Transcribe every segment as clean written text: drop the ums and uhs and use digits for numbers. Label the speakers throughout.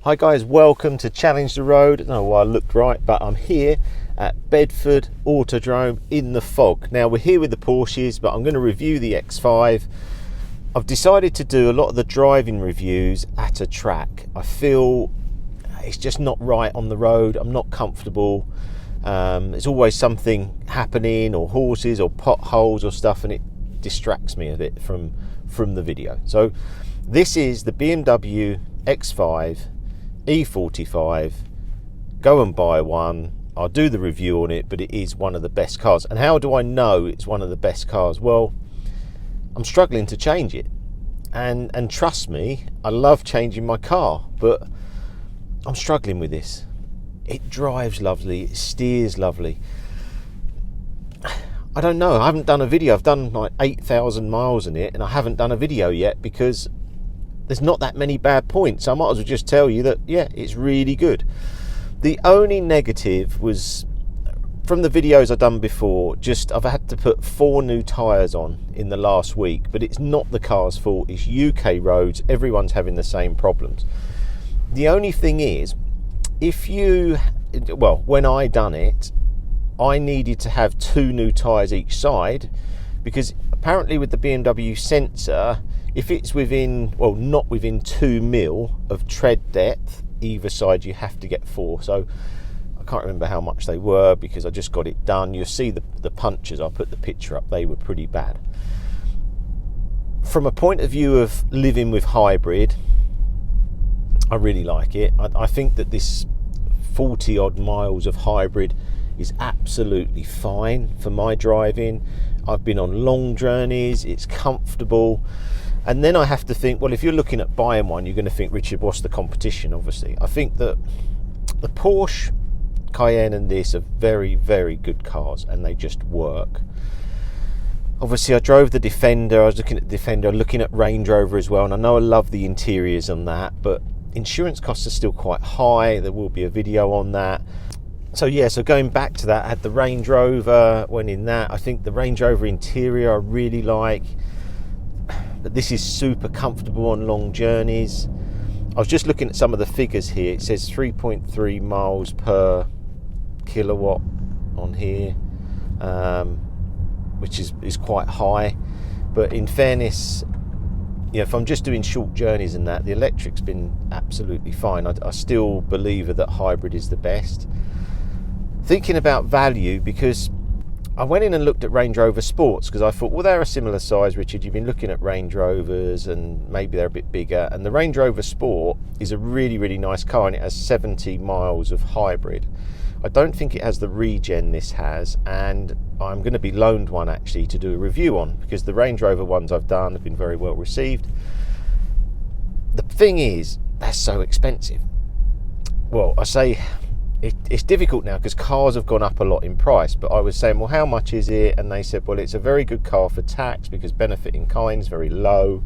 Speaker 1: Hi guys, welcome to Challenge the Road. I don't know why I looked right, but I'm here at Bedford Autodrome in the fog. Now we're here with the Porsches, but I'm going to review the X5. I've decided to do a lot of the driving reviews at a track. I feel it's just not right on the road. I'm not comfortable. There's always something happening, or horses or potholes or stuff, and it distracts me a bit from the video. So this is the BMW X5 E45. Go and buy one. I'll do the review on it, but it is one of the best cars. And how do I know it's one of the best cars? Well, I'm struggling to change it, and trust me, I love changing my car, but I'm struggling with this. It drives lovely, it steers lovely. I don't know, I haven't done a video. I've done like 8,000 miles in it, and I haven't done a video yet because there's not that many bad points. I might as well just tell you that, yeah, it's really good. The only negative was from the videos I've done before, just I've had to put 4 new tyres on in the last week, but it's not the car's fault. It's UK roads. Everyone's having the same problems. The only thing is, when I done it, I needed to have 2 new tyres each side, because apparently with the BMW sensor, if it's within, well, not within 2 mil of tread depth either side, you have to get 4. So I can't remember how much they were because I just got it done. You'll see the punches, I'll put the picture up, they were pretty bad. From a point of view of living with hybrid, I really like it. I think that this 40 odd miles of hybrid is absolutely fine for my driving. I've been on long journeys, it's comfortable. And then I have to think, well, if you're looking at buying one, you're going to think, Richard, what's the competition? Obviously, I think that the Porsche Cayenne and this are very, very good cars, and they just work. Obviously, I drove the Defender. I was looking at the Defender, looking at Range Rover as well, and I know I love the interiors on that, but insurance costs are still quite high. There will be a video on that. So yeah, so going back to that, I had the Range Rover, went in that. I think the Range Rover interior I really like. But this is super comfortable on long journeys. I was just looking at some of the figures here. It says 3.3 miles per kilowatt on here, which is quite high. But in fairness, you know, if I'm just doing short journeys and that, the electric's been absolutely fine. I still believe that hybrid is the best. Thinking about value, because I went in and looked at Range Rover Sports, because I thought, well, they're a similar size, Richard. You've been looking at Range Rovers and maybe they're a bit bigger. And the Range Rover Sport is a really, really nice car, and it has 70 miles of hybrid. I don't think it has the regen this has, and I'm going to be loaned one actually to do a review on, because the Range Rover ones I've done have been very well received. The thing is, they're so expensive. Well, I say it's difficult now because cars have gone up a lot in price, but I was saying, well, how much is it? And they said, well, it's a very good car for tax because benefit in kind is very low.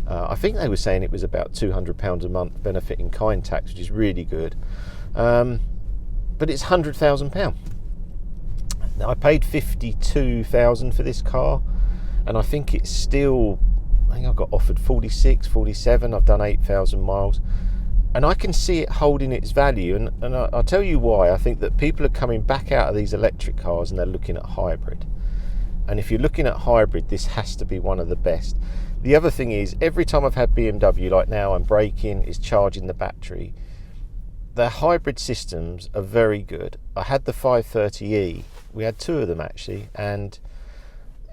Speaker 1: I think they were saying it was about £200 a month benefit in kind tax, which is really good. But it's £100,000. Now, I paid £52,000 for this car, and I think it's still, I think I got offered 46, 47. I've done 8,000 miles. And I can see it holding its value, and I'll tell you why. I think that people are coming back out of these electric cars and they're looking at hybrid. And if you're looking at hybrid, this has to be one of the best. The other thing is, every time I've had BMW, like now I'm braking, is charging the battery. Their hybrid systems are very good. I had the 530e, we had 2 of them actually, and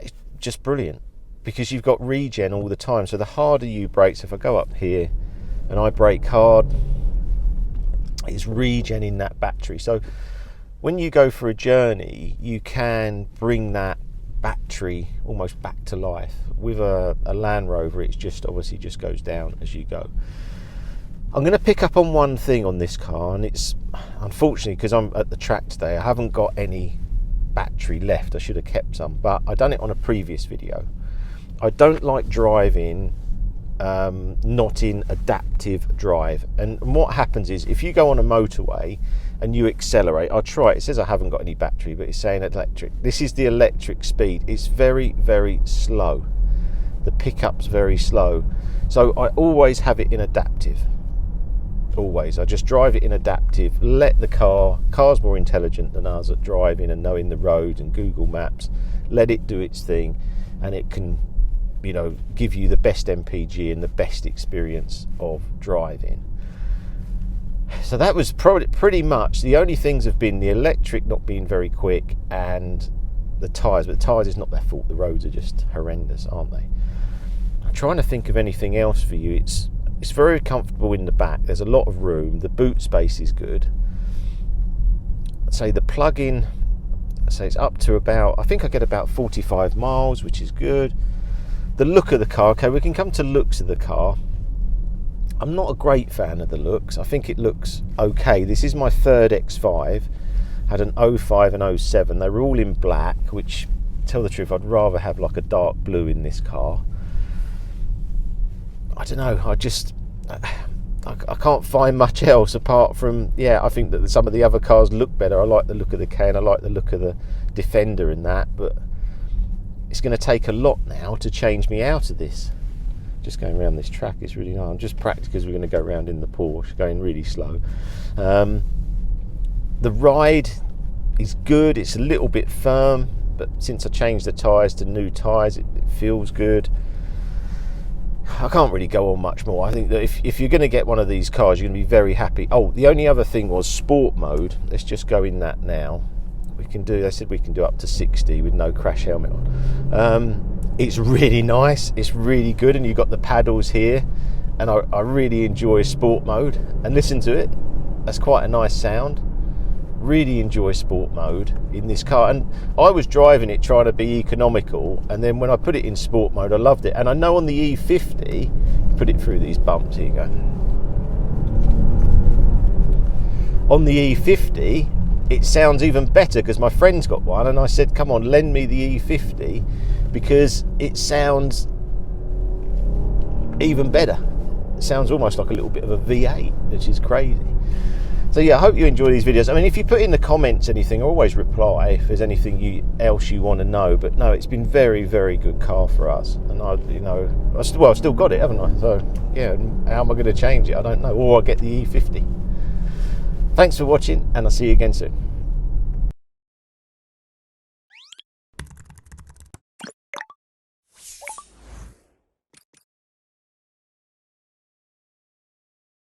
Speaker 1: it's just brilliant because you've got regen all the time. So the harder you brake, so if I go up here, and I brake hard, it's regenerating that battery. So when you go for a journey, you can bring that battery almost back to life. With a Land Rover, it's just obviously just goes down as you go. I'm going to pick up on one thing on this car, and it's unfortunately, because I'm at the track today, I haven't got any battery left. I should have kept some, but I done it on a previous video. I don't like driving not in adaptive drive, and what happens is, if you go on a motorway and you accelerate, I'll try it. It says I haven't got any battery, but it's saying electric. This is the electric speed. It's very, very slow. The pickup's very slow, so I always have it in adaptive. always. I just drive it in adaptive, let the car's more intelligent than us at driving and knowing the road and Google Maps, let it do its thing, and it can, you know, give you the best MPG and the best experience of driving. So that was pretty much the only things have been the electric not being very quick and the tyres, but the tyres is not their fault. The roads are just horrendous, aren't they? I'm trying to think of anything else for you. It's very comfortable in the back. There's a lot of room. The boot space is good. I'd say the plug-in, I'd say it's up to about, I think I get about 45 miles, which is good. The look of the car, okay, we can come to looks of the car. I'm not a great fan of the looks. I think it looks okay. This is my third X5. Had an 05 and 07. They were all in black, which, to tell the truth, I'd rather have like a dark blue in this car. I don't know, I can't find much else apart from, yeah, I think that some of the other cars look better. I like the look of the K and I like the look of the Defender and that, but it's going to take a lot now to change me out of this. Just going around this track is really nice. I'm just practicing because we're going to go around in the Porsche, going really slow. The ride is good. It's a little bit firm, but since I changed the tyres to new tyres, it feels good. I can't really go on much more. I think that if you're going to get one of these cars, you're going to be very happy. Oh, the only other thing was sport mode. Let's just go in that now. We can do, they said we can do up to 60 with no crash helmet on. It's really nice. It's really good. And you've got the paddles here. And I really enjoy sport mode. And listen to it. That's quite a nice sound. Really enjoy sport mode in this car, and I was driving it trying to be economical, and then when I put it in sport mode I loved it. And I know on the E50, put it through these bumps, here you go. On the E50 it sounds even better because my friend's got one, and I said, come on, lend me the E50 because it sounds even better. It sounds almost like a little bit of a V8, which is crazy. So yeah, I hope you enjoy these videos. I mean, if you put in the comments anything, I always reply if there's anything else you want to know. But no, it's been very, very good car for us, and I've still got it, haven't I? So yeah, how am I going to change it? I don't know. Or I'll get the E50. Thanks for watching, and I'll see you again soon.